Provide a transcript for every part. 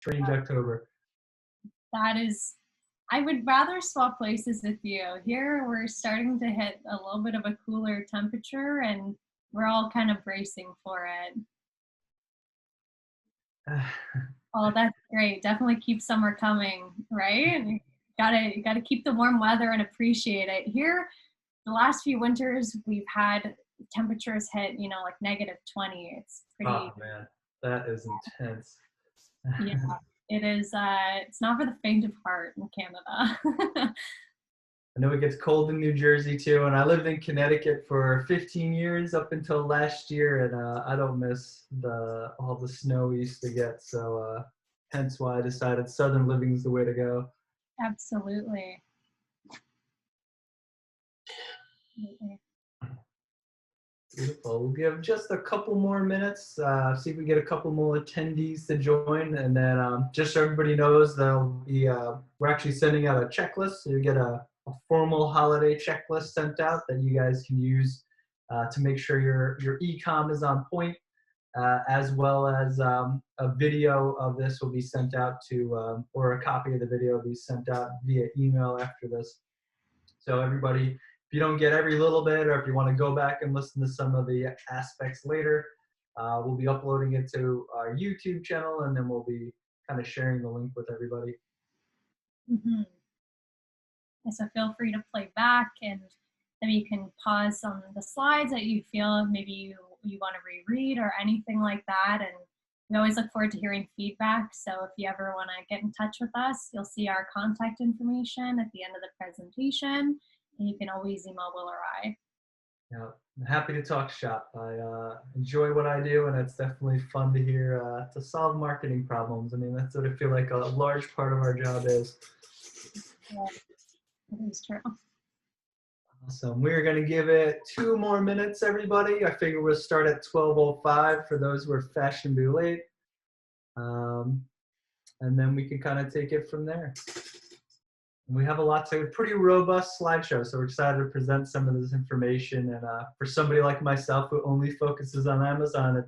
Strange October. That is, I would rather swap places with you. Here we're starting to hit a little bit of a cooler temperature and we're all kind of bracing for it. Oh, that's great. Definitely keep summer coming, right? You gotta keep the warm weather and appreciate it. Here, the last few winters, we've had temperatures hit, like -20. It's pretty. Oh man, that is intense. Yeah, it is. It's not for the faint of heart in Canada. I know it gets cold in New Jersey too, and I lived in Connecticut for 15 years up until last year, and I don't miss all the snow we used to get. So hence why I decided southern living is the way to go. Absolutely. Beautiful. We'll give just a couple more minutes, see if we get a couple more attendees to join, and then just so everybody knows, we're actually sending out a checklist, so you get a formal holiday checklist sent out that you guys can use to make sure your e-com is on point, as well as a video of this will be sent out to, or a copy of the video will be sent out via email after this. So everybody, if you don't get every little bit, or if you want to go back and listen to some of the aspects later, we'll be uploading it to our YouTube channel, and then we'll be kind of sharing the link with everybody. Mm-hmm. So feel free to play back, and then you can pause on the slides that you feel maybe you want to reread or anything like that. And we always look forward to hearing feedback. So if you ever want to get in touch with us, you'll see our contact information at the end of the presentation, and you can always email Will or I. Yeah, I'm happy to talk shop. I enjoy what I do, and it's definitely fun to hear to solve marketing problems. I mean, that's what I feel like a large part of our job is. Yeah, it is true. Awesome. We're going to give it 2 more minutes, everybody. I figure we'll start at 12:05 for those who are fashionably late. And then we can kind of take it from there. And we have a pretty robust slideshow, so we're excited to present some of this information. And for somebody like myself who only focuses on Amazon,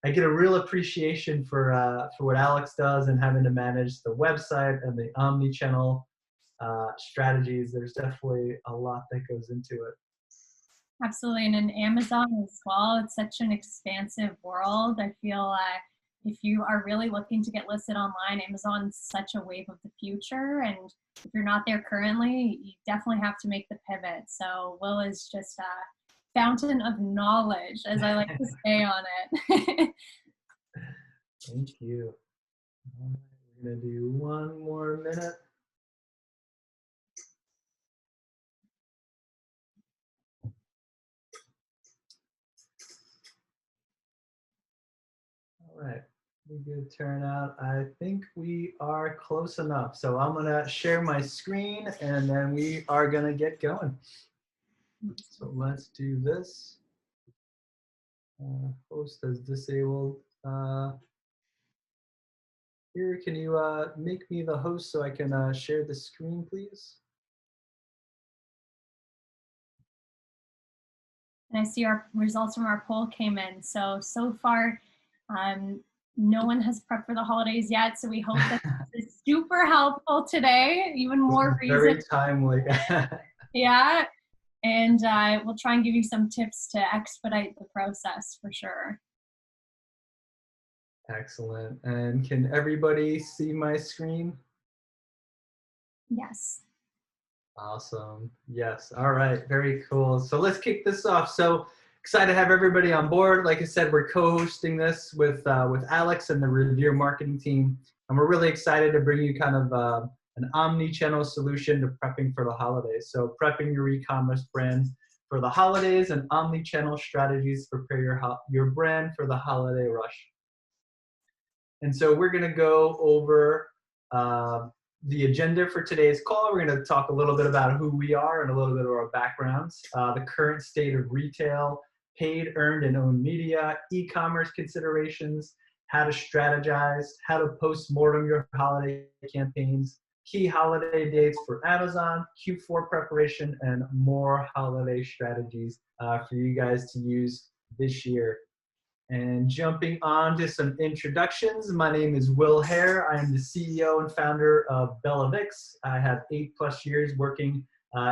I get a real appreciation for what Alex does and having to manage the website and the Omni-Channel strategies. There's definitely a lot that goes into it. Absolutely, and in Amazon as well, it's such an expansive world. I feel if you are really looking to get listed online, Amazon's such a wave of the future, and if you're not there currently, you definitely have to make the pivot. So Will is just a fountain of knowledge, as I like to say on it. Thank you. We're going to do 1 more minute. All right, good turnout. I think we are close enough. So I'm gonna share my screen, and then we are gonna get going. So let's do this. Host is disabled. Here, can you make me the host so I can share the screen, please? And I see our results from our poll came in. So far, no one has prepped for the holidays yet. So we hope that this is super helpful today. Even more reason. Very timely. Yeah. And we'll try and give you some tips to expedite the process for sure. Excellent. And can everybody see my screen? Yes. Awesome. Yes. All right. Very cool. So let's kick this off. So excited to have everybody on board. Like I said, we're co-hosting this with Alex and the Rêveur marketing team, and we're really excited to bring you kind of an omni-channel solution to prepping for the holidays. So prepping your e-commerce brand for the holidays and omni-channel strategies to prepare your brand for the holiday rush. And so we're going to go over the agenda for today's call. We're going to talk a little bit about who we are and a little bit of our backgrounds, the current state of retail, paid, earned, and owned media, e-commerce considerations, how to strategize, how to post-mortem your holiday campaigns, key holiday dates for Amazon, Q4 preparation, and more holiday strategies for you guys to use this year. And jumping on to some introductions, my name is Will Haire. I am the CEO and founder of BellaVix. I have 8+ years working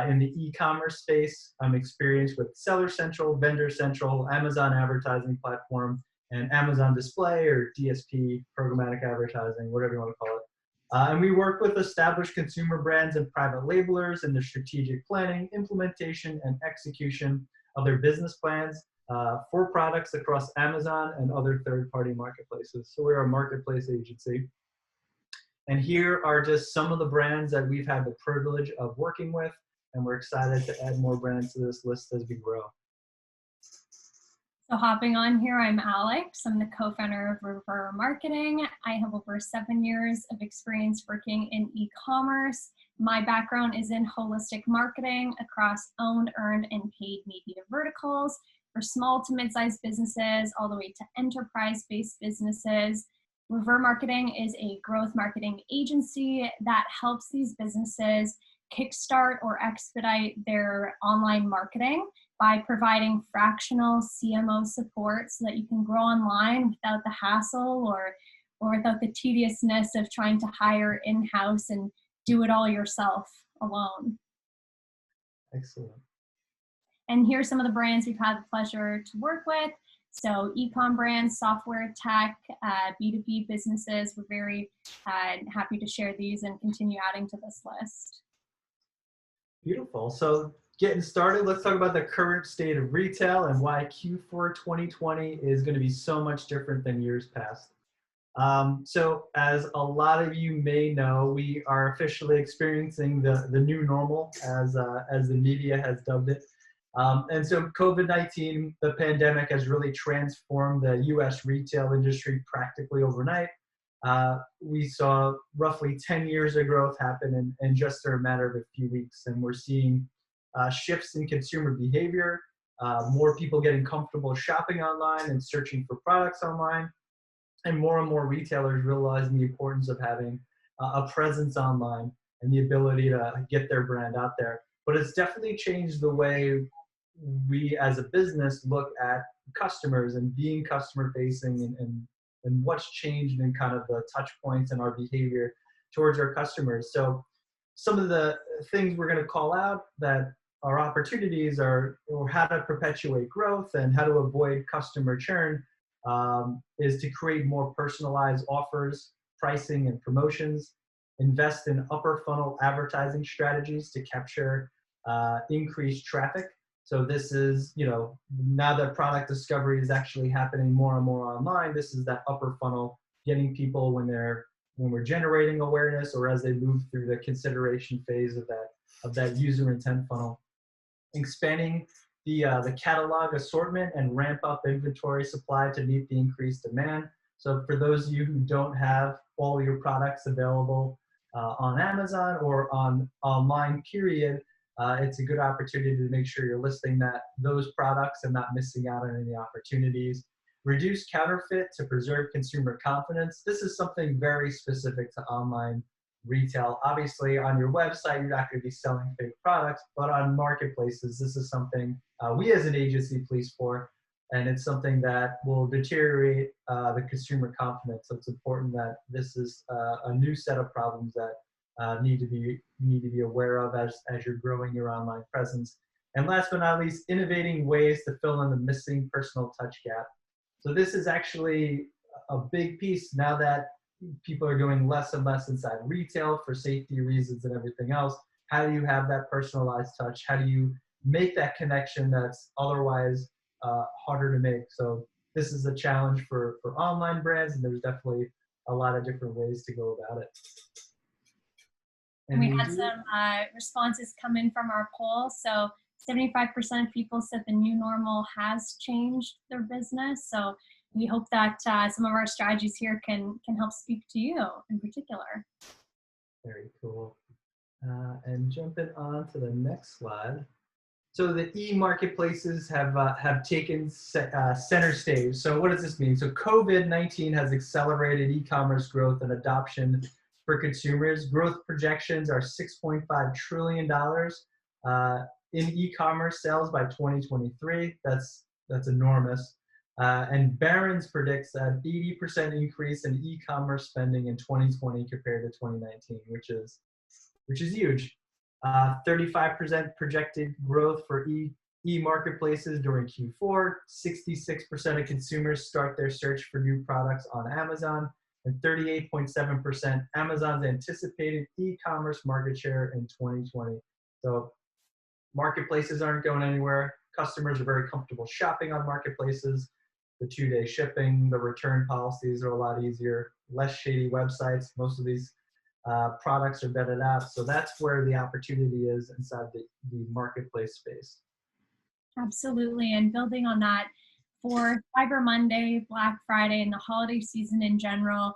in the e-commerce space. I'm experienced with Seller Central, Vendor Central, Amazon advertising platform, and Amazon Display, or DSP, programmatic advertising, whatever you want to call it. And we work with established consumer brands and private labelers in the strategic planning, implementation, and execution of their business plans for products across Amazon and other third-party marketplaces. So we're a marketplace agency. And here are just some of the brands that we've had the privilege of working with, and we're excited to add more brands to this list as we grow. So hopping on here, I'm Alex. I'm the co-founder of Rêveur Marketing. I have over 7 years of experience working in e-commerce. My background is in holistic marketing across owned, earned, and paid media verticals for small to mid-sized businesses, all the way to enterprise-based businesses. Rêveur Marketing is a growth marketing agency that helps these businesses kickstart or expedite their online marketing by providing fractional CMO support so that you can grow online without the hassle or without the tediousness of trying to hire in-house and do it all yourself alone. Excellent. And here's some of the brands we've had the pleasure to work with. So e-com brands, software, tech, B2B businesses. We're very happy to share these and continue adding to this list. Beautiful. So getting started, let's talk about the current state of retail and why Q4 2020 is going to be so much different than years past. So as a lot of you may know, we are officially experiencing the new normal, as the media has dubbed it. And so COVID-19, the pandemic, has really transformed the US retail industry practically overnight. We saw roughly 10 years of growth happen in just a matter of a few weeks, and we're seeing shifts in consumer behavior, more people getting comfortable shopping online and searching for products online, and more retailers realizing the importance of having a presence online and the ability to get their brand out there. But it's definitely changed the way we as a business look at customers and being customer facing and what's changed in kind of the touch points and our behavior towards our customers. So some of the things we're going to call out that our opportunities are, or how to perpetuate growth and how to avoid customer churn, is to create more personalized offers, pricing, and promotions, invest in upper funnel advertising strategies to capture increased traffic. So this is, now that product discovery is actually happening more and more online, this is that upper funnel, getting people when we're generating awareness or as they move through the consideration phase of that user intent funnel. Expanding the catalog assortment and ramp up inventory supply to meet the increased demand. So for those of you who don't have all your products available on Amazon or online period, it's a good opportunity to make sure you're listing those products and not missing out on any opportunities. Reduce counterfeit to preserve consumer confidence. This is something very specific to online retail. Obviously, on your website, you're not going to be selling fake products, but on marketplaces, this is something we as an agency police for, and it's something that will deteriorate the consumer confidence. So it's important that this is a new set of problems that need to be aware of as you're growing your online presence. And last but not least, innovating ways to fill in the missing personal touch gap. So this is actually a big piece now that people are doing less and less inside retail for safety reasons and everything else. How do you have that personalized touch? How do you make that connection that's otherwise harder to make? So this is a challenge for online brands, and there's definitely a lot of different ways to go about it. And we had some responses come in from our poll. So 75% of people said the new normal has changed their business. So we hope that some of our strategies here can help speak to you in particular. Very cool. And jumping on to the next slide. So the e-marketplaces have taken center stage. So what does this mean? So COVID-19 has accelerated e-commerce growth and adoption for consumers. Growth projections are $6.5 trillion in e-commerce sales by 2023. That's enormous. And Barron's predicts an 80% increase in e-commerce spending in 2020 compared to 2019, which is huge. 35% projected growth for e-marketplaces during Q4. 66% of consumers start their search for new products on Amazon, and 38.7% Amazon's anticipated e-commerce market share in 2020. So marketplaces aren't going anywhere. Customers are very comfortable shopping on marketplaces. The 2-day shipping, the return policies are a lot easier, less shady websites. Most of these products are vetted out. So that's where the opportunity is inside the marketplace space. Absolutely. And building on that, for Cyber Monday, Black Friday, and the holiday season in general,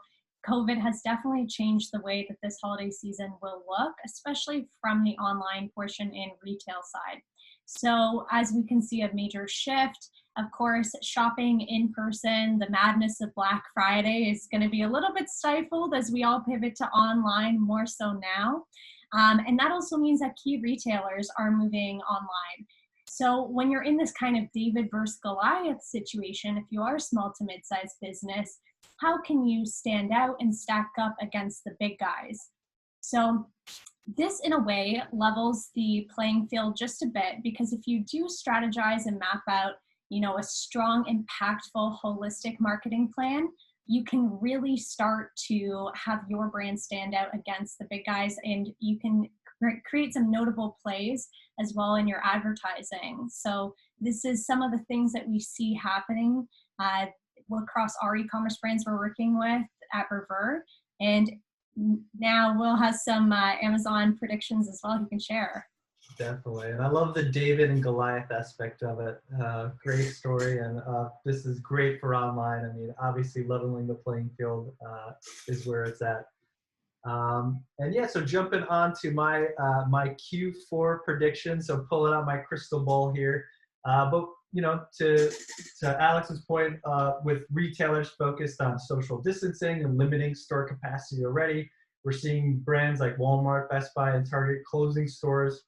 COVID has definitely changed the way that this holiday season will look, especially from the online portion and retail side. So as we can see a major shift, of course, shopping in person, the madness of Black Friday is going to be a little bit stifled as we all pivot to online more so now. And that also means that key retailers are moving online. So when you're in this kind of David versus Goliath situation, if you are a small to mid-sized business, how can you stand out and stack up against the big guys? So this, in a way, levels the playing field just a bit, because if you do strategize and map out, a strong, impactful, holistic marketing plan, you can really start to have your brand stand out against the big guys, and you can create some notable plays as well in your advertising. So this is some of the things that we see happening across our e-commerce brands we're working with at Rêveur. And now we'll have some Amazon predictions as well you can share. Definitely. And I love the David and Goliath aspect of it. Great story. And this is great for online. I mean, obviously leveling the playing field is where it's at. And yeah, so jumping on to my Q4 prediction. So pulling out my crystal ball here. But to Alex's point, with retailers focused on social distancing and limiting store capacity already, we're seeing brands like Walmart, Best Buy, and Target closing stores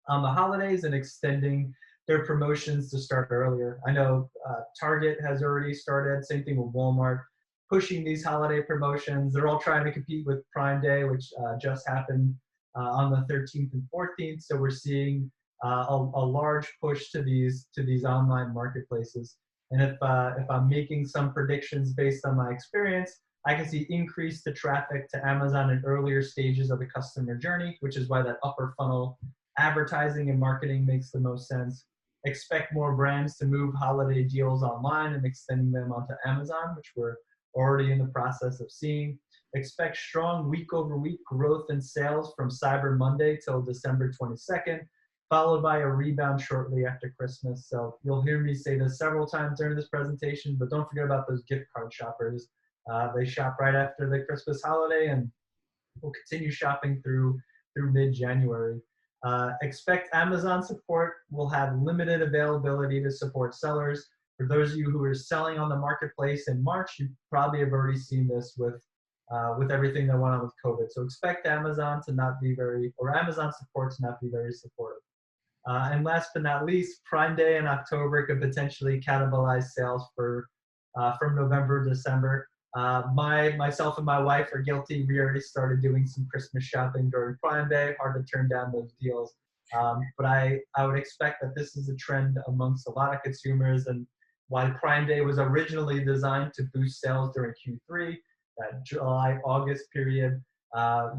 on the holidays and extending their promotions to start earlier. I know Target has already started, same thing with Walmart, pushing these holiday promotions. They're all trying to compete with Prime Day, which just happened on the 13th and 14th. So we're seeing a large push to these online marketplaces. And if I'm making some predictions based on my experience, I can see increase the traffic to Amazon in earlier stages of the customer journey, which is why that upper funnel advertising and marketing makes the most sense. Expect more brands to move holiday deals online and extending them onto Amazon, which we're already in the process of seeing. Expect strong week-over-week growth in sales from Cyber Monday till December 22nd, followed by a rebound shortly after Christmas. So you'll hear me say this several times during this presentation, but don't forget about those gift card shoppers. They shop right after the Christmas holiday and will continue shopping through mid-January. Expect Amazon support will have limited availability to support sellers. For those of you who are selling on the marketplace in March, you probably have already seen this with everything that went on with COVID. So expect Amazon support to not be very supportive. And last but not least, Prime Day in October could potentially cannibalize sales from November, December. Myself and my wife are guilty. We already started doing some Christmas shopping during Prime Day. Hard to turn down those deals. But I would expect that this is a trend amongst a lot of consumers, and why Prime Day was originally designed to boost sales during Q3, that July-August period,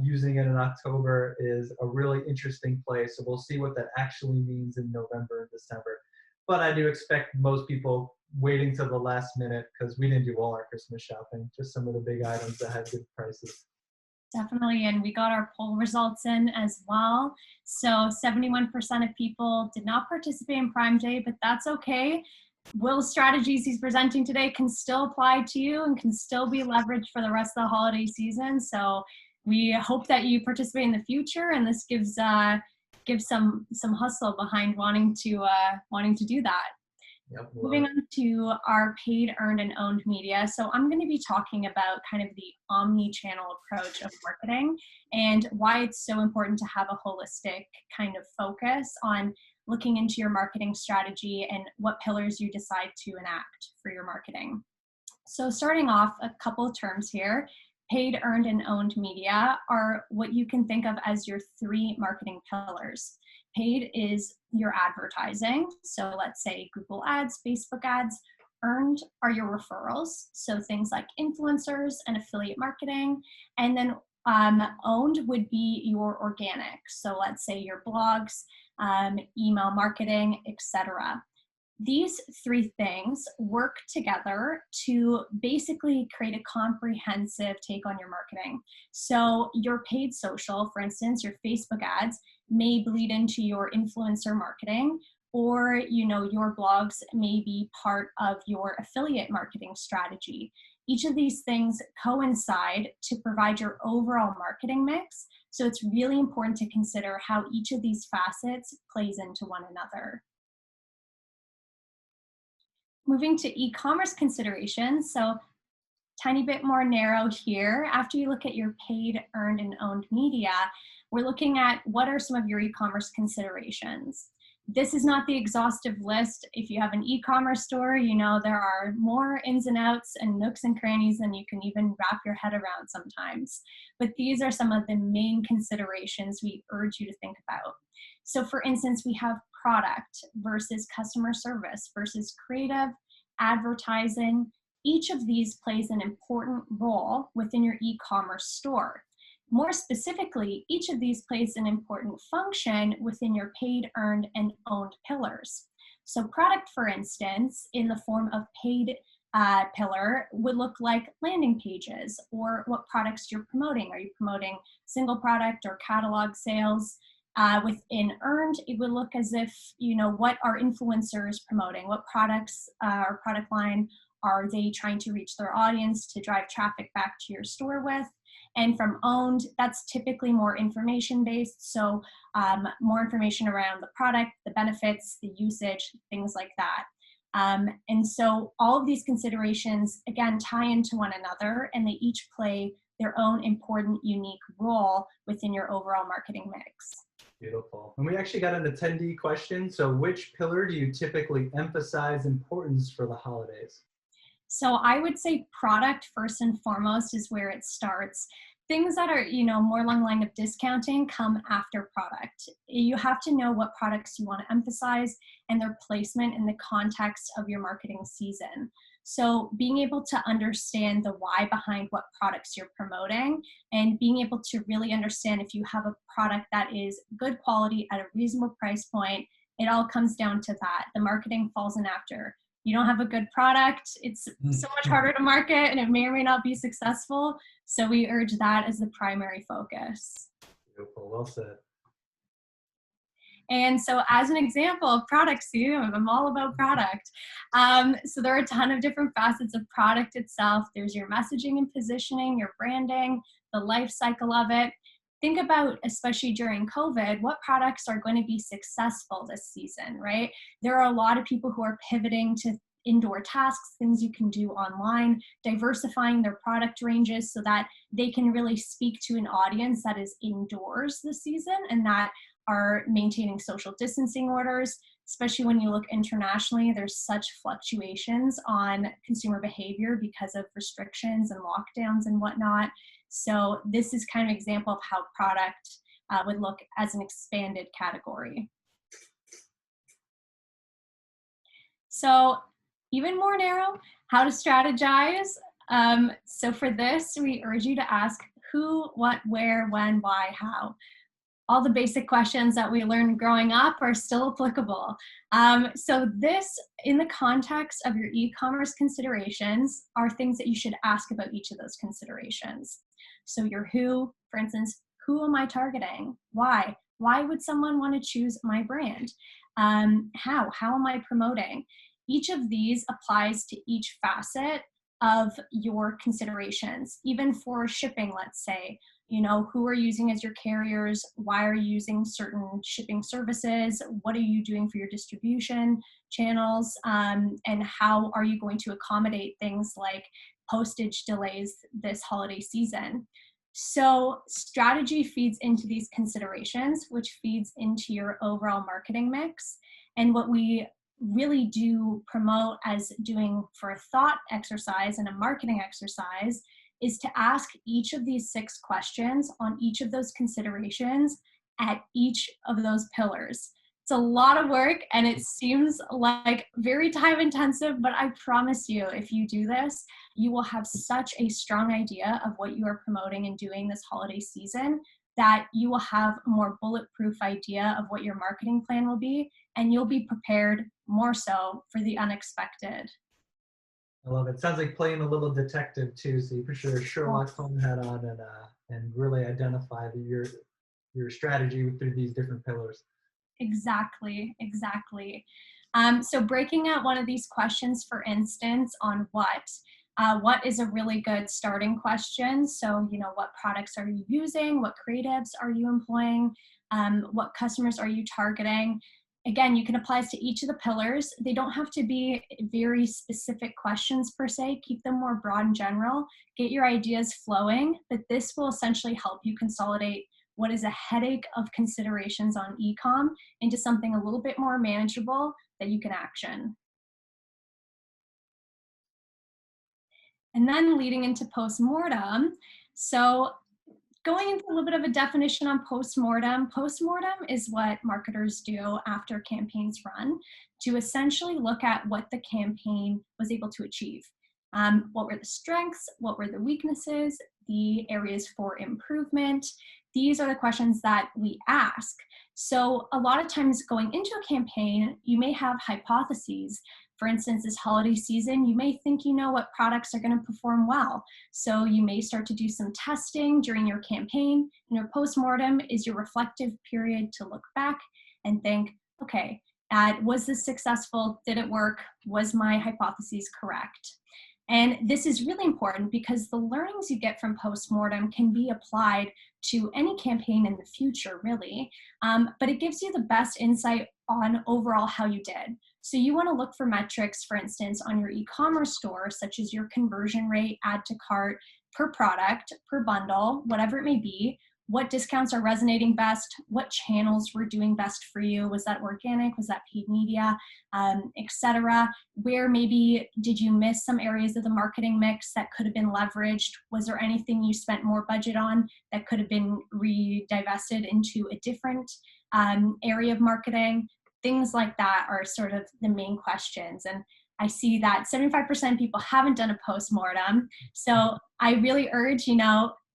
using it in October is a really interesting play. So we'll see what that actually means in November and December. But I do expect most people waiting till the last minute, because we didn't do all our Christmas shopping, just some of the big items that had good prices. Definitely, and we got our poll results in as well. So 71% of people did not participate in Prime Day, but that's okay. Will's strategies he's presenting today can still apply to you and can still be leveraged for the rest of the holiday season. So we hope that you participate in the future, and this gives some hustle behind wanting to do that. Yep, Moving on to our paid, earned, and owned media. So I'm going to be talking about kind of the omni-channel approach of marketing and why it's so important to have a holistic kind of focus on looking into your marketing strategy and what pillars you decide to enact for your marketing. So starting off, a couple of terms here. Paid, earned, and owned media are what you can think of as your 3 marketing pillars. Paid is your advertising. So let's say Google ads, Facebook ads. Earned are your referrals. So things like influencers and affiliate marketing. And then owned would be your organic. So let's say your blogs, email marketing, etc. These 3 things work together to basically create a comprehensive take on your marketing. So your paid social, for instance, your Facebook ads may bleed into your influencer marketing, or your blogs may be part of your affiliate marketing strategy. Each of these things coincide to provide your overall marketing mix. So it's really important to consider how each of these facets plays into one another. Moving to e-commerce considerations, so tiny bit more narrow here. After you look at your paid, earned, and owned media, we're looking at what are some of your e-commerce considerations. This is not the exhaustive list. If you have an e-commerce store, there are more ins and outs and nooks and crannies than you can even wrap your head around sometimes. But these are some of the main considerations we urge you to think about. So for instance, we have product versus customer service versus creative, advertising. Each of these plays an important role within your e-commerce store. More specifically, each of these plays an important function within your paid, earned, and owned pillars. So product, for instance, in the form of paid pillar would look like landing pages or what products you're promoting. Are you promoting single product or catalog sales? Within earned, it would look as if, what are influencers promoting? What products or product line are they trying to reach their audience to drive traffic back to your store with? And from owned, that's typically more information-based. So more information around the product, the benefits, the usage, things like that. And so all of these considerations, again, tie into one another, and they each play their own important, unique role within your overall marketing mix. Beautiful. And we actually got an attendee question. So which pillar do you typically emphasize importance for the holidays? So I would say product first and foremost is where it starts. Things that are, more along the line of discounting come after product. You have to know what products you want to emphasize and their placement in the context of your marketing season. So being able to understand the why behind what products you're promoting and being able to really understand if you have a product that is good quality at a reasonable price point, it all comes down to that. The marketing falls in after. You don't have a good product, it's so much harder to market and it may or may not be successful. So we urge that as the primary focus. Beautiful, well said. And so as an example of products, I'm all about product. So there are a ton of different facets of product itself. There's your messaging and positioning, your branding, the life cycle of it. Think about, especially during COVID, what products are going to be successful this season, right? There are a lot of people who are pivoting to indoor tasks, things you can do online, diversifying their product ranges so that they can really speak to an audience that is indoors this season and that are maintaining social distancing orders. Especially when you look internationally, there's such fluctuations on consumer behavior because of restrictions and lockdowns and whatnot. So this is kind of an example of how product would look as an expanded category. So even more narrow, how to strategize. So for this, we urge you to ask who, what, where, when, why, how. All the basic questions that we learned growing up are still applicable. So this, in the context of your e-commerce considerations, are things that you should ask about each of those considerations. So your who, for instance, who am I targeting? Why? Why would someone want to choose my brand? How am I promoting? Each of these applies to each facet of your considerations, even for shipping, let's say. Who are you using as your carriers? Why are you using certain shipping services? What are you doing for your distribution channels? And how are you going to accommodate things like postage delays this holiday season? So strategy feeds into these considerations, which feeds into your overall marketing mix. And what we really do promote as doing for a thought exercise and a marketing exercise is to ask each of these 6 questions on each of those considerations at each of those pillars. It's a lot of work and it seems like very time intensive, but I promise you, if you do this, you will have such a strong idea of what you are promoting and doing this holiday season that you will have a more bulletproof idea of what your marketing plan will be, and you'll be prepared more so for the unexpected. I love it. Sounds like playing a little detective too. So you put your Sherlock Holmes hat on and really identify your strategy through these different pillars. Exactly, exactly. So breaking out one of these questions, for instance, on what is a really good starting question? So, you know, what products are you using? What creatives are you employing? What customers are you targeting? Again, you can apply this to each of the pillars. They don't have to be very specific questions per se. Keep them more broad and general. Get your ideas flowing, but this will essentially help you consolidate what is a headache of considerations on e-com into something a little bit more manageable that you can action. And then leading into post-mortem. So going into a little bit of a definition on post-mortem. Post-mortem is what marketers do after campaigns run to essentially look at what the campaign was able to achieve. What were the strengths? What were the weaknesses? The areas for improvement? These are the questions that we ask. So a lot of times going into a campaign, you may have hypotheses. For instance, this holiday season, you may think you know what products are going to perform well. So you may start to do some testing during your campaign. And your postmortem is your reflective period to look back and think, okay, was this successful? Did it work? Was my hypothesis correct? And this is really important because the learnings you get from postmortem can be applied to any campaign in the future, really. But it gives you the best insight on overall how you did. So you want to look for metrics, for instance, on your e-commerce store, such as your conversion rate, add to cart, per product, per bundle, whatever it may be. What discounts are resonating best? What channels were doing best for you? Was that organic? Was that paid media, etc.? Where maybe did you miss some areas of the marketing mix that could have been leveraged? Was there anything you spent more budget on that could have been redivested into a different area of marketing? Things like that are sort of the main questions. And I see that 75% of people haven't done a post-mortem. So I really urge,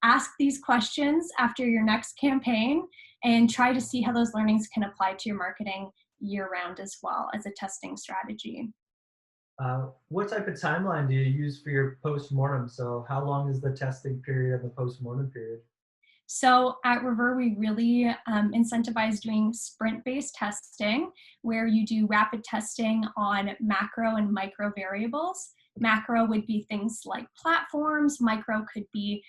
ask these questions after your next campaign and try to see how those learnings can apply to your marketing year-round as well as a testing strategy. What type of timeline do you use for your post-mortem? So how long is the testing period and the post-mortem period? So at Rêveur, we really incentivize doing sprint-based testing, where you do rapid testing on macro and micro variables. Macro would be things like platforms. Micro could be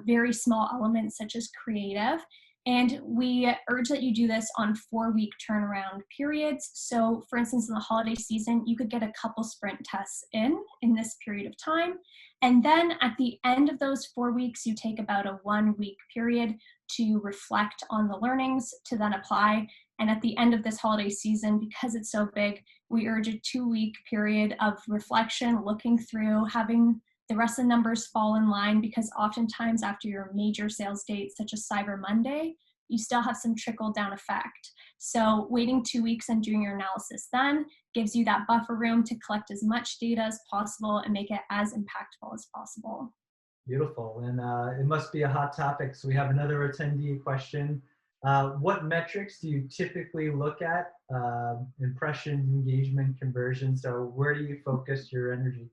very small elements such as creative. And we urge that you do this on 4-week turnaround periods. So for instance, in the holiday season, you could get a couple sprint tests in this period of time. And then at the end of those 4 weeks, you take about a 1-week period to reflect on the learnings to then apply. And at the end of this holiday season, because it's so big, we urge a 2-week period of reflection, looking through, having the rest of the numbers fall in line, because oftentimes after your major sales date, such as Cyber Monday, you still have some trickle down effect. So waiting 2 weeks and doing your analysis then gives you that buffer room to collect as much data as possible and make it as impactful as possible. Beautiful. And it must be a hot topic. So we have another attendee question. What metrics do you typically look at? Impressions, engagement, conversion. So where do you focus your energy?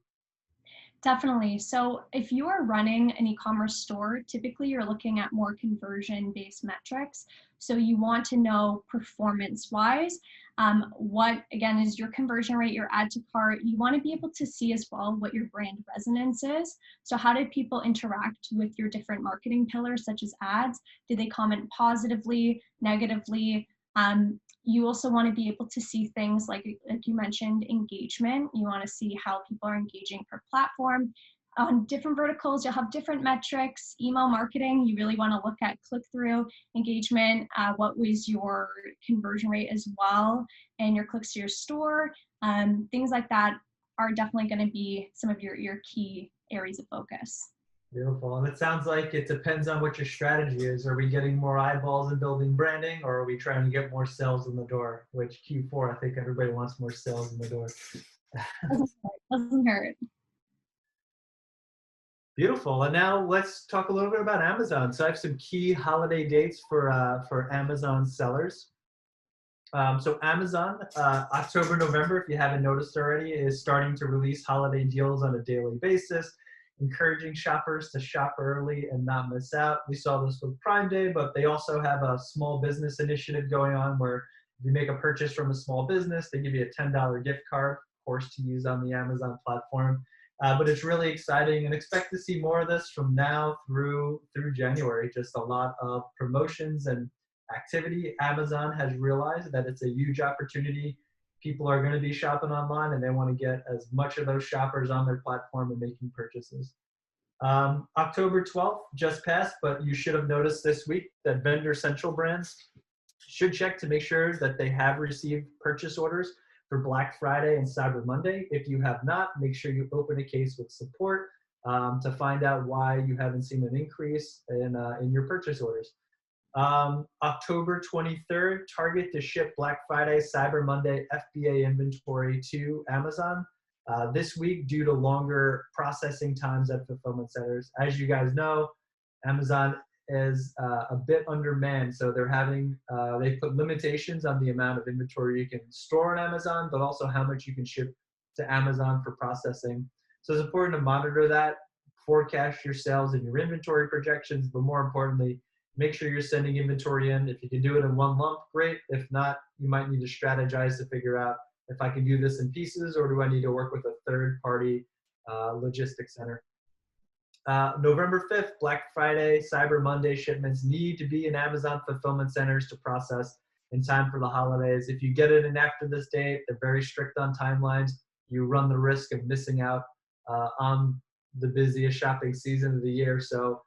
Definitely. So if you are running an e-commerce store, typically you're looking at more conversion-based metrics. So you want to know performance-wise, what, again, is your conversion rate, your add to cart. You want to be able to see as well what your brand resonance is. So how did people interact with your different marketing pillars, such as ads? Did they comment positively, negatively? You also want to be able to see things like you mentioned, engagement. You want to see how people are engaging per platform. on different verticals, you'll have different metrics. Email marketing, you really want to look at click-through engagement, what was your conversion rate as well, and your clicks to your store. Things like that are definitely going to be some of your key areas of focus. Beautiful. And it sounds like it depends on what your strategy is. Are we getting more eyeballs and building branding, or are we trying to get more sales in the door? Which Q4, I think everybody wants more sales in the door. Doesn't hurt. Beautiful. And now let's talk a little bit about Amazon. So I have some key holiday dates for Amazon sellers. So Amazon, October, November, if you haven't noticed already, is starting to release holiday deals on a daily basis, encouraging shoppers to shop early and not miss out. We saw this with Prime Day, but they also have a small business initiative going on where if you make a purchase from a small business, they give you a $10 gift card, of course, to use on the Amazon platform. But it's really exciting, and expect to see more of this from now through January. Just a lot of promotions and activity. Amazon has realized that it's a huge opportunity. People are going to be shopping online, and they want to get as much of those shoppers on their platform and making purchases. October 12th just passed, but you should have noticed this week that Vendor Central brands should check to make sure that they have received purchase orders for Black Friday and Cyber Monday. If you have not, make sure you open a case with support to find out why you haven't seen an increase in your purchase orders. October 23rd, Target to ship Black Friday, Cyber Monday FBA inventory to Amazon. This week, due to longer processing times at fulfillment centers. As you guys know, Amazon is a bit undermanned, so they put limitations on the amount of inventory you can store on Amazon, but also how much you can ship to Amazon for processing. So it's important to monitor that, forecast your sales and your inventory projections, but more importantly, make sure you're sending inventory in. If you can do it in one lump, great. If not, you might need to strategize to figure out if I can do this in pieces, or do I need to work with a third-party logistics center. November 5th, Black Friday, Cyber Monday shipments need to be in Amazon fulfillment centers to process in time for the holidays. If you get it in after this date, they're very strict on timelines. You run the risk of missing out on the busiest shopping season of the year. So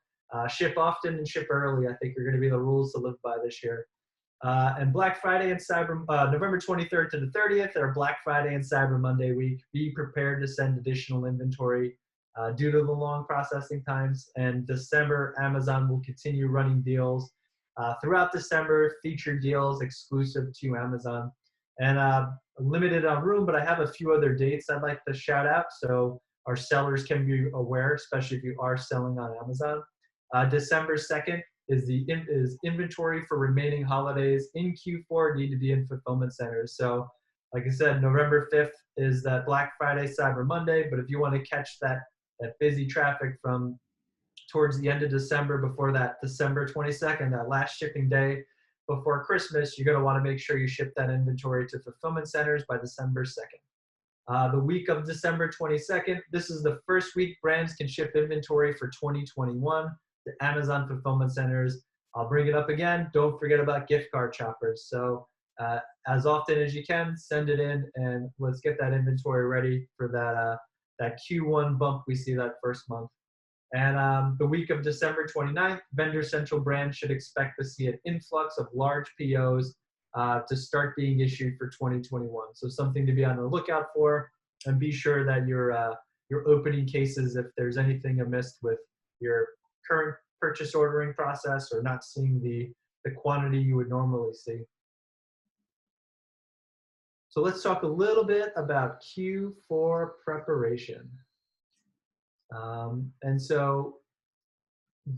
ship often and ship early, I think, are going to be the rules to live by this year. And Black Friday and November 23rd to the 30th are Black Friday and Cyber Monday week. Be prepared to send additional inventory due to the long processing times. And December, Amazon will continue running deals throughout December, featured deals exclusive to Amazon. And limited on room, but I have a few other dates I'd like to shout out so our sellers can be aware, especially if you are selling on Amazon. December 2nd is inventory for remaining holidays in Q4 need to be in fulfillment centers. So like I said, November 5th is that Black Friday, Cyber Monday, but if you want to catch that busy traffic from towards the end of December before that December 22nd, that last shipping day before Christmas, you're going to want to make sure you ship that inventory to fulfillment centers by December 2nd. The week of December 22nd, this is the first week brands can ship inventory for 2021 to Amazon fulfillment centers. I'll bring it up again. Don't forget about gift card shoppers. So as often as you can, send it in, and let's get that inventory ready for that Q1 bump we see that first month. And the week of December 29th, Vendor Central brands should expect to see an influx of large POs to start being issued for 2021. So something to be on the lookout for, and be sure that you're opening cases if there's anything amiss with your current purchase ordering process or not seeing the quantity you would normally see. So let's talk a little bit about Q4 preparation. And so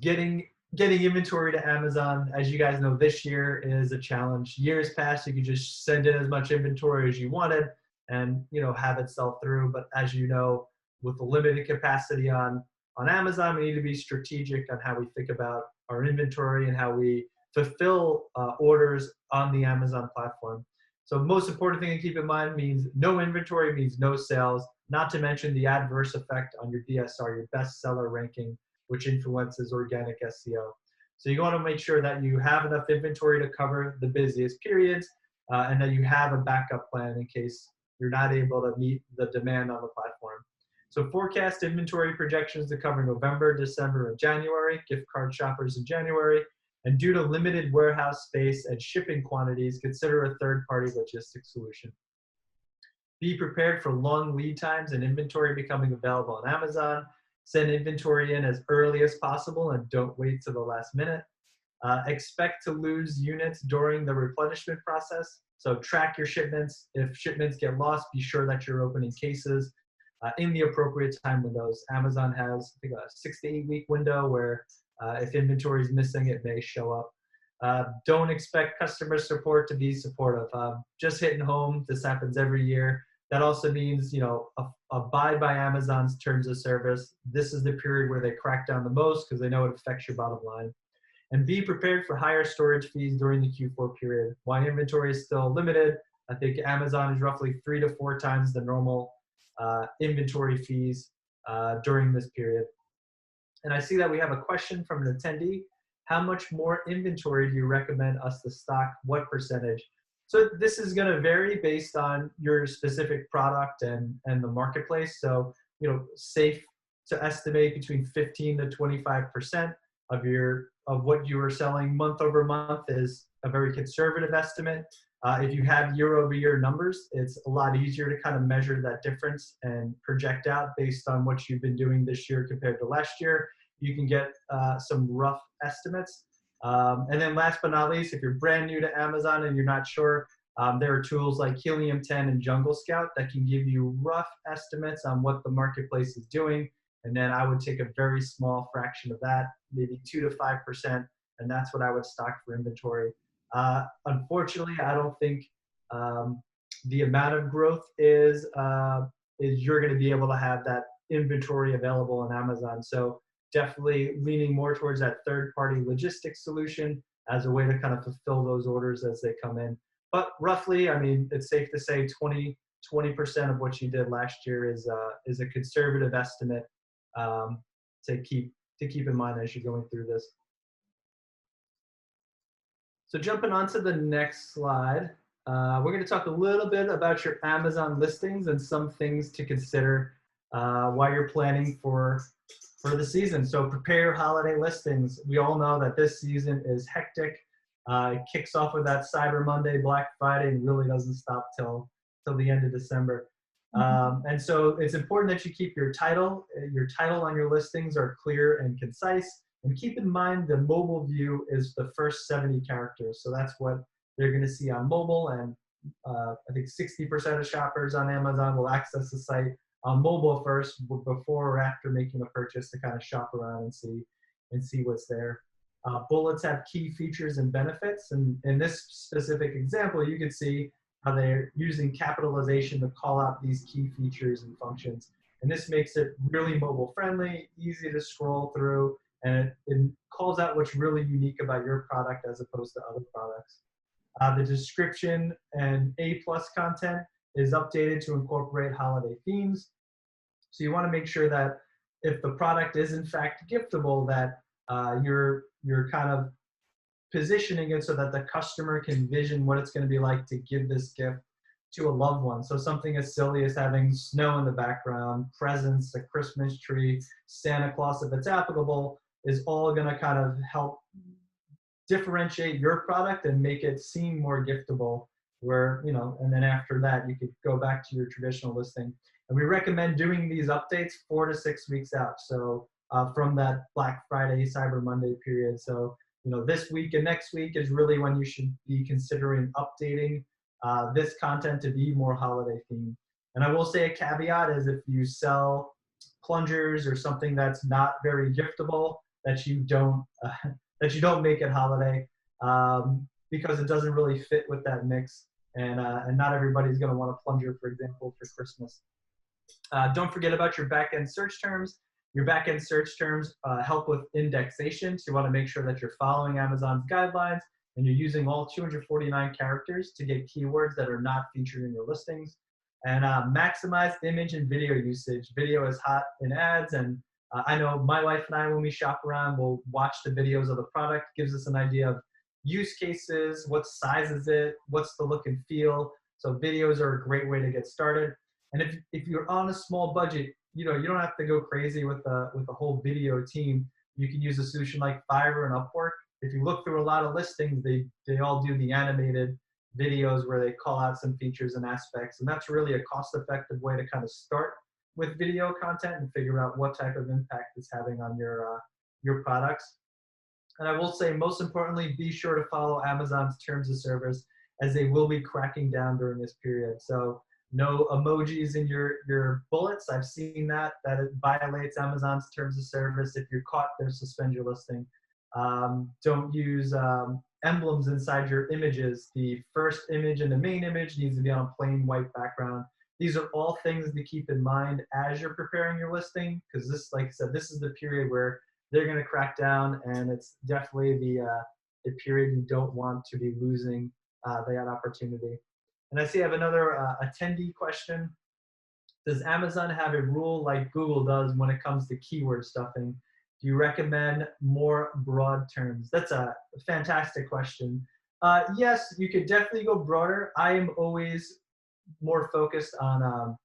getting inventory to Amazon, as you guys know, this year is a challenge. Years past, you could just send in as much inventory as you wanted and have it sell through. But as you know, with the limited capacity on Amazon, we need to be strategic on how we think about our inventory and how we fulfill orders on the Amazon platform. So most important thing to keep in mind means no inventory means no sales, not to mention the adverse effect on your BSR, your bestseller ranking, which influences organic SEO. So you want to make sure that you have enough inventory to cover the busiest periods and that you have a backup plan in case you're not able to meet the demand on the platform. So forecast inventory projections to cover November, December, and January, gift card shoppers in January. And due to limited warehouse space and shipping quantities, consider a third-party logistics solution. Be prepared for long lead times and inventory becoming available on Amazon. Send inventory in as early as possible and don't wait till the last minute. Expect to lose units during the replenishment process. So track your shipments. If shipments get lost, be sure that you're opening cases in the appropriate time windows. Amazon has, I think, a 6 to 8 week window where if inventory is missing, it may show up. Don't expect customer support to be supportive. Just hitting home, this happens every year. That also means, abide by Amazon's terms of service. This is the period where they crack down the most because they know it affects your bottom line. And be prepared for higher storage fees during the Q4 period. While inventory is still limited, I think Amazon is roughly 3 to 4 times the normal inventory fees during this period. And I see that we have a question from an attendee. How much more inventory do you recommend us to stock? What percentage? So this is going to vary based on your specific product and the marketplace. So, safe to estimate between 15 to 25% of what you are selling month over month is a very conservative estimate. If you have year-over-year numbers, it's a lot easier to kind of measure that difference and project out based on what you've been doing this year compared to last year. You can get some rough estimates. And then last but not least, if you're brand new to Amazon and you're not sure, there are tools like Helium 10 and Jungle Scout that can give you rough estimates on what the marketplace is doing. And then I would take a very small fraction of that, maybe 2 to 5%, and that's what I would stock for inventory. Unfortunately, I don't think the amount of growth is you're going to be able to have that inventory available on Amazon. So definitely leaning more towards that third-party logistics solution as a way to kind of fulfill those orders as they come in. But roughly, I mean, it's safe to say 20% of what you did last year is a conservative estimate to keep in mind as you're going through this. So jumping on to the next slide, we're going to talk a little bit about your Amazon listings and some things to consider while you're planning for the season. So prepare your holiday listings. We all know that this season is hectic. It kicks off with that Cyber Monday, Black Friday, and really doesn't stop till the end of December. And so it's important that you keep your title on your listings are clear and concise. And keep in mind the mobile view is the first 70 characters. So that's what they're going to see on mobile. And I think 60% of shoppers on Amazon will access the site on mobile first before or after making a purchase to kind of shop around and see what's there. Bullets have key features and benefits. And in this specific example, you can see how they're using capitalization to call out these key features and functions. And this makes it really mobile friendly, easy to scroll through, and it calls out what's really unique about your product as opposed to other products. The description and A+ content is updated to incorporate holiday themes. So you want to make sure that if the product is in fact giftable, that you're kind of positioning it so that the customer can envision what it's going to be like to give this gift to a loved one. So something as silly as having snow in the background, presents, a Christmas tree, Santa Claus if it's applicable, is all going to kind of help differentiate your product and make it seem more giftable, where, and then after that, you could go back to your traditional listing. And we recommend doing these updates 4 to 6 weeks out. So from that Black Friday, Cyber Monday period. So, this week and next week is really when you should be considering updating this content to be more holiday themed. And I will say a caveat is if you sell plungers or something that's not very giftable, that you don't make it holiday because it doesn't really fit with that mix. And not everybody's going to want a plunger, for example, for Christmas. Don't forget about your back-end search terms. Your back-end search terms help with indexation. So you want to make sure that you're following Amazon's guidelines and you're using all 249 characters to get keywords that are not featured in your listings. And maximize image and video usage. Video is hot in ads, and I know my wife and I, when we shop around, we'll watch the videos of the product. Gives us an idea of use cases, what size is it, what's the look and feel. So videos are a great way to get started. And if you're on a small budget, you know, you don't have to go crazy with the whole video team. You can use a solution like Fiverr and Upwork. If you look through a lot of listings, they all do the animated videos where they call out some features and aspects, and that's really a cost-effective way to kind of start with video content and figure out what type of impact it's having on your products. And I will say, most importantly, be sure to follow Amazon's terms of service, as they will be cracking down during this period. So no emojis in your bullets. I've seen that it violates Amazon's terms of service. If you're caught, they'll suspend your listing. Don't use emblems inside your images. The first image and the main image needs to be on a plain white background. These are all things to keep in mind as you're preparing your listing, because this, like I said, this is the period where they're going to crack down, and it's definitely the period you don't want to be losing that opportunity. And I see I have another attendee question. Does Amazon have a rule like Google does when it comes to keyword stuffing? Do you recommend more broad terms? That's a fantastic question. Yes, you could definitely go broader. I am always more focused on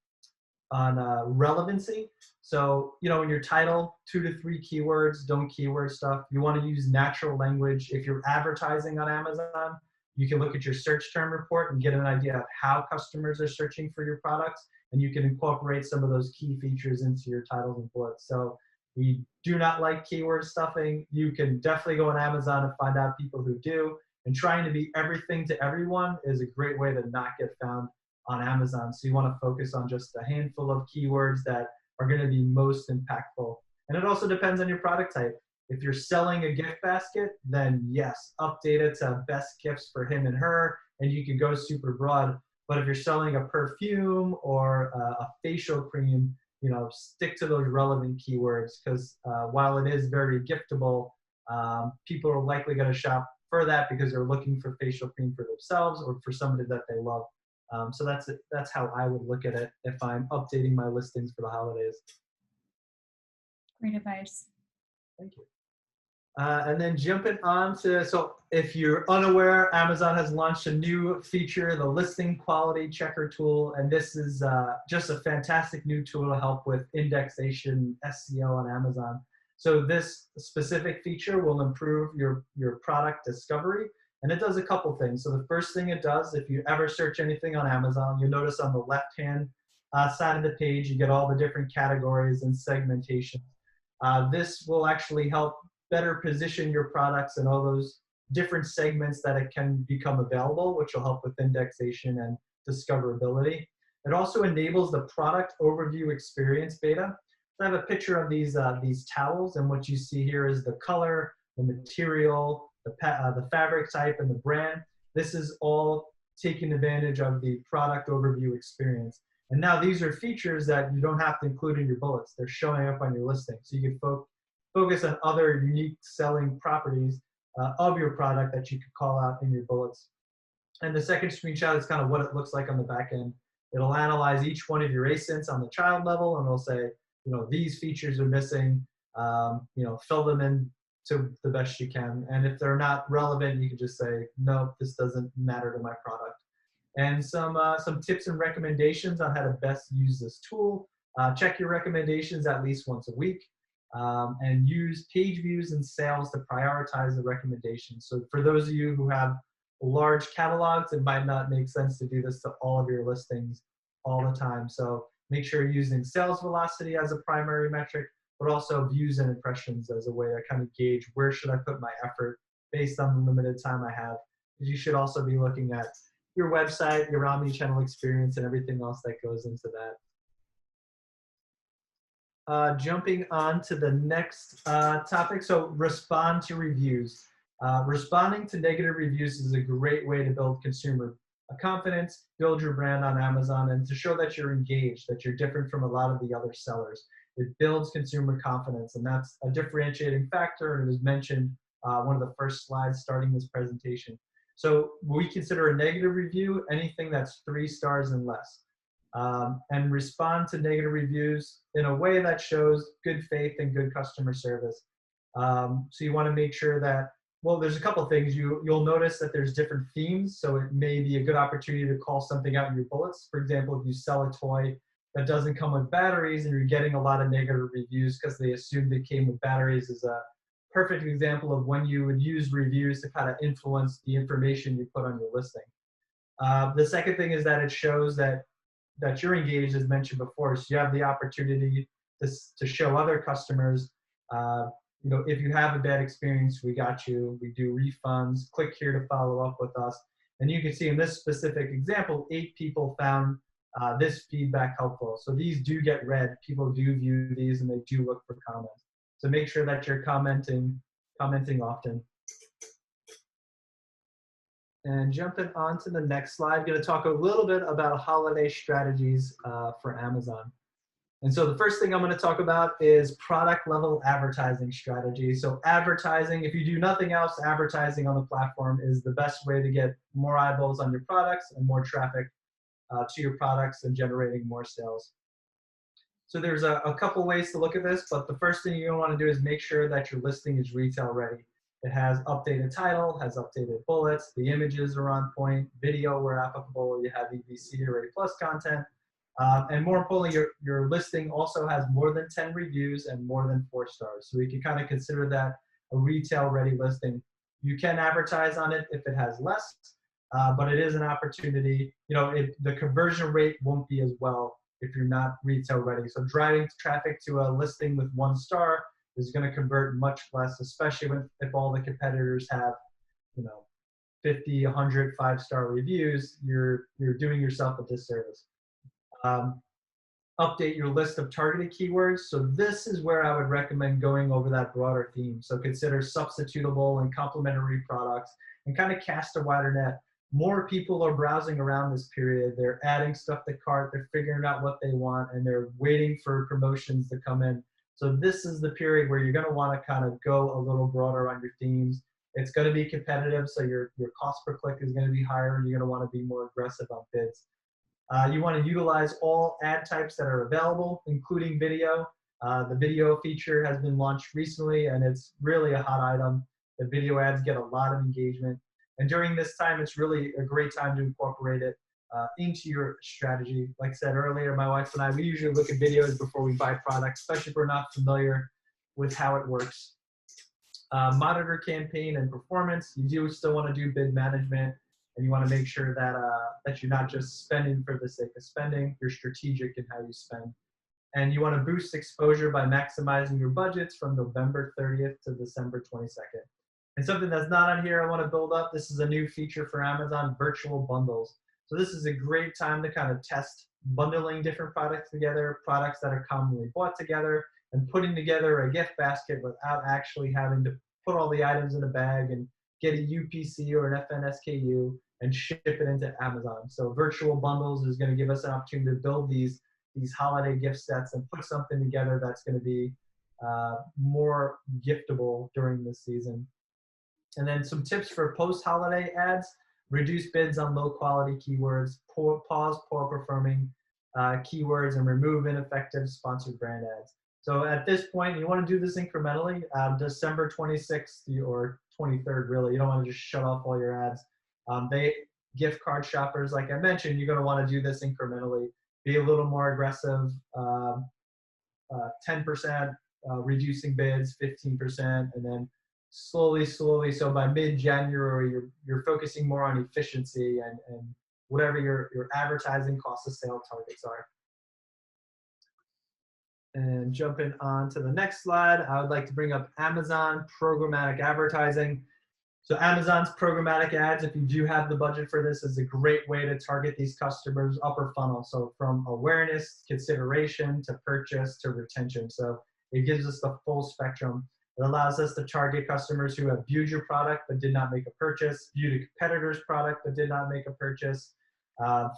relevancy. So, you know, in your title, 2 to 3 keywords, don't keyword stuff. You want to use natural language. If you're advertising on Amazon, you can look at your search term report and get an idea of how customers are searching for your products, and you can incorporate some of those key features into your titles and bullets. So we do not like keyword stuffing. You can definitely go on Amazon and find out people who do, and trying to be everything to everyone is a great way to not get found on Amazon. So you want to focus on just a handful of keywords that are going to be most impactful. And it also depends on your product type. If you're selling a gift basket, then yes, update it to best gifts for him and her, and you can go super broad. But if you're selling a perfume or a facial cream, you know, stick to those relevant keywords, because while it is very giftable, people are likely going to shop for that because they're looking for facial cream for themselves or for somebody that they love. So that's how I would look at it if I'm updating my listings for the holidays. Great advice. Thank you. And then jumping on to, so if you're unaware, Amazon has launched a new feature, the Listing Quality Checker tool. And this is just a fantastic new tool to help with indexation, SEO on Amazon. So this specific feature will improve your product discovery. And it does a couple things. So the first thing it does, if you ever search anything on Amazon, you'll notice on the left-hand side of the page, you get all the different categories and segmentation. This will actually help better position your products in all those different segments that it can become available, which will help with indexation and discoverability. It also enables the product overview experience beta. So I have a picture of these towels, and what you see here is the color, the material, the fabric type, and the brand. This is all taking advantage of the product overview experience. And now these are features that you don't have to include in your bullets. They're showing up on your listing. So you can focus on other unique selling properties of your product that you could call out in your bullets. And the second screenshot is kind of what it looks like on the back end. It'll analyze each one of your ASINs on the child level, and it'll say, you know, these features are missing, you know, fill them in to the best you can. And if they're not relevant, you can just say, no, this doesn't matter to my product. And some tips and recommendations on how to best use this tool. Check your recommendations at least once a week, and use page views and sales to prioritize the recommendations. So for those of you who have large catalogs, it might not make sense to do this to all of your listings all the time. So make sure you're using sales velocity as a primary metric, but also views and impressions as a way to kind of gauge where should I put my effort based on the limited time I have. You should also be looking at your website, your omni-channel experience, and everything else that goes into that. Jumping on to the next topic, so respond to reviews. Responding to negative reviews is a great way to build consumer confidence, build your brand on Amazon, and to show that you're engaged, that you're different from a lot of the other sellers. It builds consumer confidence, and that's a differentiating factor, and it was mentioned one of the first slides starting this presentation. So we consider a negative review anything that's 3 stars and less. And respond to negative reviews in a way that shows good faith and good customer service. So you want to make sure that, well, there's a couple things. You'll notice that there's different themes, so it may be a good opportunity to call something out in your bullets. For example, if you sell a toy that doesn't come with batteries and you're getting a lot of negative reviews because they assumed it came with batteries is a perfect example of when you would use reviews to kind of influence the information you put on your listing. The second thing is that it shows that you're engaged, as mentioned before, so you have the opportunity to show other customers, you know, if you have a bad experience, we got you. We do refunds. Click here to follow up with us. And you can see in this specific example, 8 people found this feedback helpful. So these do get read. People do view these and they do look for comments. So make sure that you're commenting often. And jumping on to the next slide, I'm going to talk a little bit about holiday strategies for Amazon. And so the first thing I'm going to talk about is product level advertising strategy. So advertising, if you do nothing else, advertising on the platform is the best way to get more eyeballs on your products and more traffic to your products and generating more sales. So there's a couple ways to look at this, but the first thing you're going to want to do is make sure that your listing is retail ready. It has updated title, has updated bullets, the images are on point, video where applicable, you have EBC or A+ content. And more importantly, your listing also has more than 10 reviews and more than 4 stars. So we can kind of consider that a retail ready listing. You can advertise on it if it has less, but it is an opportunity. You know, the conversion rate won't be as well if you're not retail ready. So driving traffic to a listing with 1 star is going to convert much less, especially if all the competitors have, you know, 50, 100 5-star reviews. You're doing yourself a disservice. Update your list of targeted keywords. So this is where I would recommend going over that broader theme. So consider substitutable and complementary products and kind of cast a wider net. More people are browsing around this period. They're adding stuff to cart, they're figuring out what they want, and they're waiting for promotions to come in. So this is the period where you're going to want to kind of go a little broader on your themes. It's going to be competitive, so your cost per click is going to be higher, and you're going to want to be more aggressive on bids. You want to utilize all ad types that are available, including video. The video feature has been launched recently, and it's really a hot item. The video ads get a lot of engagement. And during this time, it's really a great time to incorporate it into your strategy. Like I said earlier, my wife and I, we usually look at videos before we buy products, especially if we're not familiar with how it works. Monitor campaign and performance. You do still want to do bid management, and you want to make sure that that you're not just spending for the sake of spending. You're strategic in how you spend. And you want to boost exposure by maximizing your budgets from November 30th to December 22nd. And something that's not on here I want to build up, this is a new feature for Amazon, virtual bundles. So this is a great time to kind of test bundling different products together, products that are commonly bought together, and putting together a gift basket without actually having to put all the items in a bag and get a UPC or an FNSKU and ship it into Amazon. So virtual bundles is going to give us an opportunity to build these holiday gift sets and put something together that's going to be more giftable during this season. And then some tips for post-holiday ads: reduce bids on low-quality keywords, pause poor-performing keywords, and remove ineffective sponsored brand ads. So at this point, you want to do this incrementally. December 26th or 23rd, really, you don't want to just shut off all your ads. Gift card shoppers, like I mentioned, you're going to want to do this incrementally. Be a little more aggressive, 10%, reducing bids, 15%, and then slowly, so by mid-January, you're focusing more on efficiency and whatever your advertising cost of sale targets are. And jumping on to the next slide, I would like to bring up Amazon programmatic advertising. So Amazon's programmatic ads, if you do have the budget for this, is a great way to target these customers upper funnel. So from awareness, consideration, to purchase, to retention. So it gives us the full spectrum. It allows us to target customers who have viewed your product but did not make a purchase, viewed a competitor's product but did not make a purchase,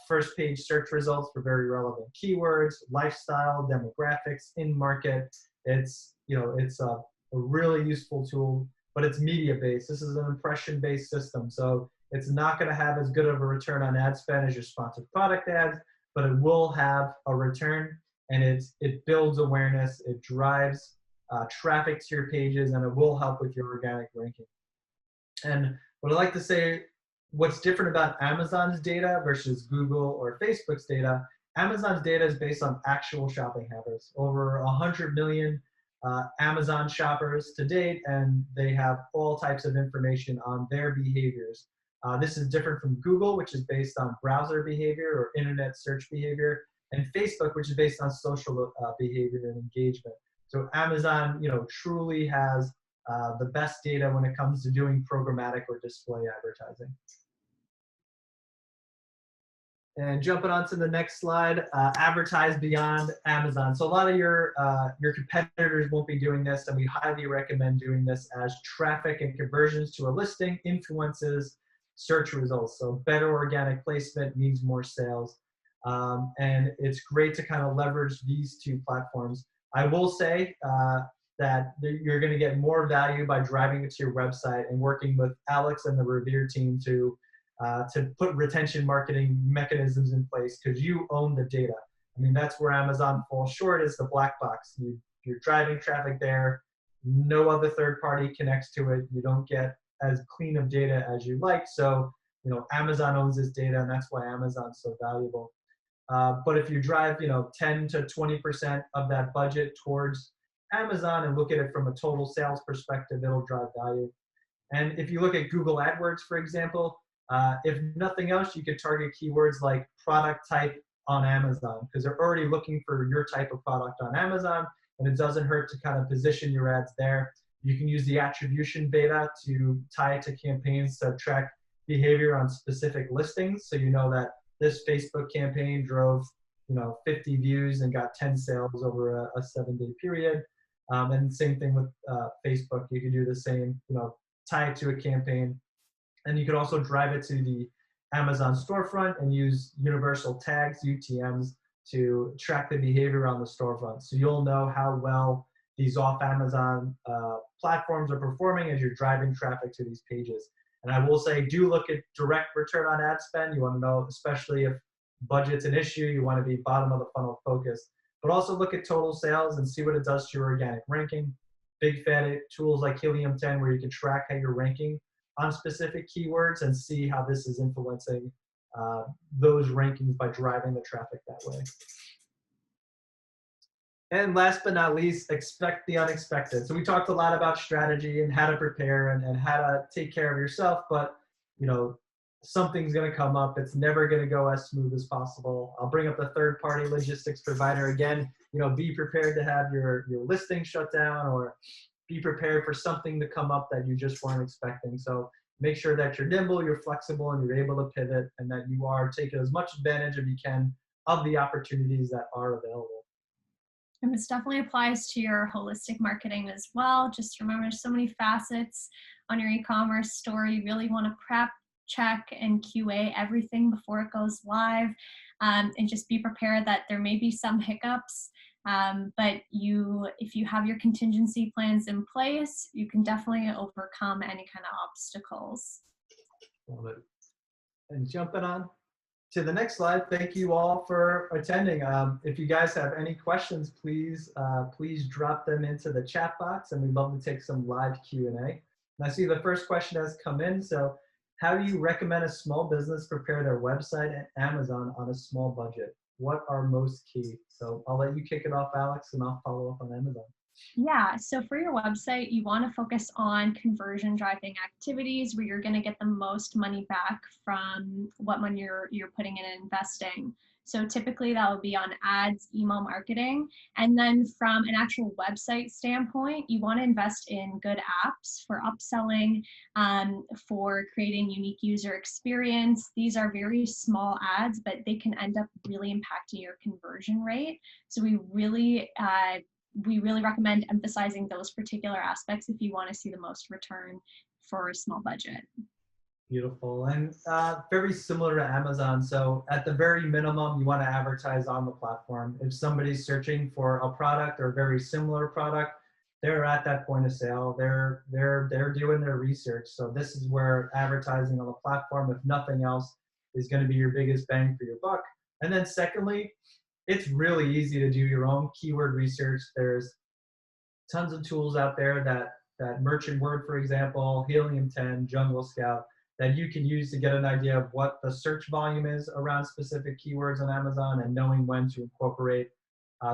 first page search results for very relevant keywords, lifestyle, demographics, in market. It's a really useful tool, but it's media based. This is an impression based system, so it's not going to have as good of a return on ad spend as your sponsored product ads, but it will have a return, and it builds awareness, it drives traffic to your pages, and it will help with your organic ranking. And what I like to say, what's different about Amazon's data versus Google or Facebook's data, Amazon's data is based on actual shopping habits. Over 100 million Amazon shoppers to date, and they have all types of information on their behaviors. This is different from Google, which is based on browser behavior or internet search behavior, and Facebook, which is based on social behavior and engagement. So Amazon, truly has the best data when it comes to doing programmatic or display advertising. And jumping on to the next slide, advertise beyond Amazon. So a lot of your competitors won't be doing this, and we highly recommend doing this as traffic and conversions to a listing influences search results. So better organic placement means more sales. And it's great to kind of leverage these two platforms. I will say that you're going to get more value by driving it to your website and working with Alex and the Rêveur team to put retention marketing mechanisms in place, because you own the data. I mean, that's where Amazon falls short, is the black box. You're driving traffic there. No other third party connects to it. You don't get as clean of data as you like. So, Amazon owns this data, and that's why Amazon's so valuable. But if you drive, 10 to 20% of that budget towards Amazon and look at it from a total sales perspective, it'll drive value. And if you look at Google AdWords, for example, if nothing else, you could target keywords like product type on Amazon, because they're already looking for your type of product on Amazon, and it doesn't hurt to kind of position your ads there. You can use the attribution data to tie it to campaigns to track behavior on specific listings. So you know that this Facebook campaign drove 50 views and got 10 sales over a 7-day period. And same thing with Facebook. You can do the same, tie it to a campaign. And you could also drive it to the Amazon storefront and use universal tags, UTMs, to track the behavior on the storefront. So you'll know how well these off Amazon platforms are performing as you're driving traffic to these pages. And I will say, do look at direct return on ad spend. You want to know, especially if budget's an issue, you want to be bottom of the funnel focused. But also look at total sales and see what it does to your organic ranking. Big fan tools like Helium 10, where you can track how you're ranking on specific keywords and see how this is influencing those rankings by driving the traffic that way. And last but not least, expect the unexpected. So we talked a lot about strategy and how to prepare and how to take care of yourself, but something's going to come up. It's never going to go as smooth as possible. I'll bring up the third-party logistics provider again. Be prepared to have your listing shut down, or be prepared for something to come up that you just weren't expecting. So make sure that you're nimble, you're flexible, and you're able to pivot, and that you are taking as much advantage as you can of the opportunities that are available. And this definitely applies to your holistic marketing as well. Just remember, there's so many facets on your e-commerce store. You really want to prep, check, and QA everything before it goes live, and just be prepared that there may be some hiccups. But if you have your contingency plans in place, you can definitely overcome any kind of obstacles. Love it. And jumping on to the next slide, thank you all for attending. If you guys have any questions, please drop them into the chat box, and we'd love to take some live Q&A. And I see the first question has come in. So how do you recommend a small business prepare their website at Amazon on a small budget? What are most key? So I'll let you kick it off, Alex, and I'll follow up on Amazon. Yeah, so for your website, you want to focus on conversion driving activities where you're going to get the most money back from what money you're putting in and investing. So typically that would be on ads, email marketing. And then from an actual website standpoint, you want to invest in good apps for upselling, for creating unique user experience. These are very small ads, but they can end up really impacting your conversion rate. So we really recommend emphasizing those particular aspects if you want to see the most return for a small budget. Beautiful. And very similar to Amazon. So at the very minimum, you want to advertise on the platform. If somebody's searching for a product or a very similar product, they're at that point of sale. They're doing their research. So this is where advertising on the platform, if nothing else, is going to be your biggest bang for your buck. And then secondly, it's really easy to do your own keyword research. There's tons of tools out there that Merchant Word, for example, Helium 10, Jungle Scout, that you can use to get an idea of what the search volume is around specific keywords on Amazon, and knowing when to incorporate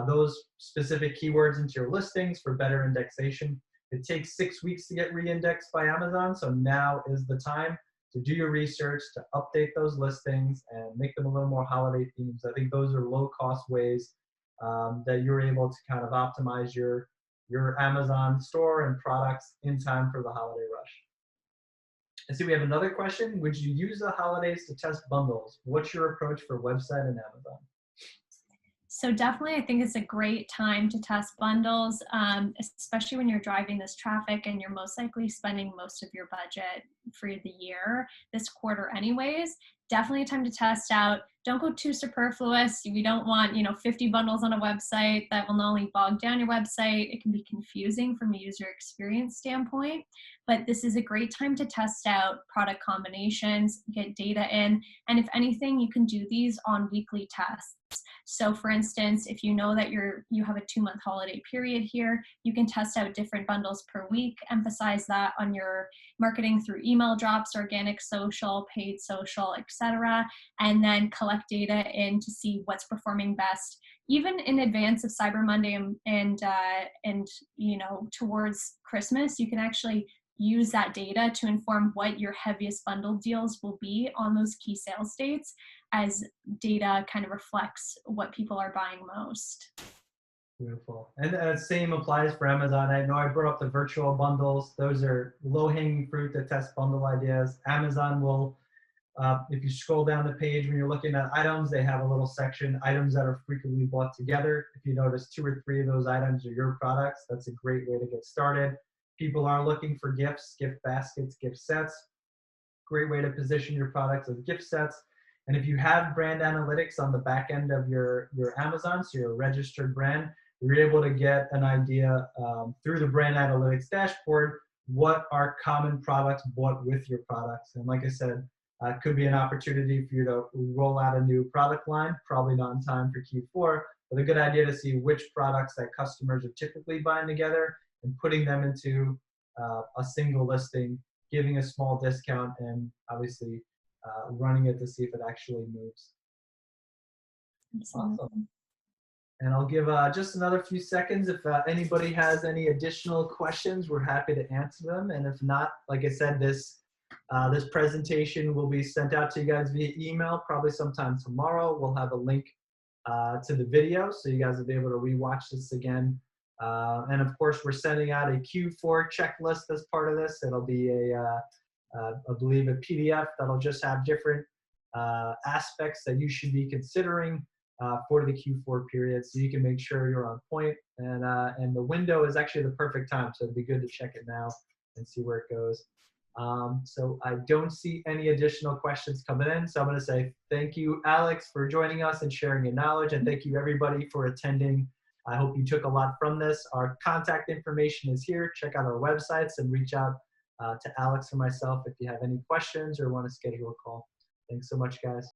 those specific keywords into your listings for better indexation. It takes 6 weeks to get re-indexed by Amazon, so now is the time to do your research, to update those listings and make them a little more holiday themes. I think those are low-cost ways that you're able to kind of optimize your Amazon store and products in time for the holiday rush. I see we have another question. Would you use the holidays to test bundles? What's your approach for website and Amazon? So definitely, I think it's a great time to test bundles, especially when you're driving this traffic and you're most likely spending most of your budget for the year, this quarter anyways. Definitely a time to test out. Don't go too superfluous. You don't want, 50 bundles on a website that will not only bog down your website, it can be confusing from a user experience standpoint. But this is a great time to test out product combinations, get data in, and if anything, you can do these on weekly tests. So for instance, if you know that you have a 2-month holiday period here, you can test out different bundles per week, emphasize that on your marketing through email drops, organic social, paid social, etc., and then collect data in to see what's performing best, even in advance of Cyber Monday and towards Christmas. You can actually use that data to inform what your heaviest bundle deals will be on those key sales dates, as data kind of reflects what people are buying most. Beautiful. And same applies for Amazon. I know I brought up the virtual bundles. Those are low-hanging fruit to test bundle ideas. Amazon will, if you scroll down the page when you're looking at items, they have a little section, items that are frequently bought together. If you notice 2 or 3 of those items are your products, that's a great way to get started. People are looking for gifts, gift baskets, gift sets. Great way to position your products as gift sets. And if you have brand analytics on the back end of your Amazon, so you're a registered brand, you're able to get an idea through the brand analytics dashboard what are common products bought with your products. And like I said, it could be an opportunity for you to roll out a new product line, probably not in time for Q4, but a good idea to see which products that customers are typically buying together and putting them into a single listing, giving a small discount, and obviously running it to see if it actually moves. Absolutely. Awesome. And I'll give just another few seconds. If anybody has any additional questions, we're happy to answer them. And if not, like I said, this presentation will be sent out to you guys via email probably sometime tomorrow. We'll have a link to the video, so you guys will be able to rewatch this again. And of course, we're sending out a Q4 checklist as part of this. It'll be I believe, a PDF that'll just have different aspects that you should be considering for the Q4 period, so you can make sure you're on point. And the window is actually the perfect time, so it'd be good to check it now and see where it goes. So I don't see any additional questions coming in, so I'm going to say thank you, Alex, for joining us and sharing your knowledge, and thank you everybody for attending. I hope you took a lot from this. Our contact information is here. Check out our websites and reach out to Alex or myself if you have any questions or want to schedule a call. Thanks so much, guys.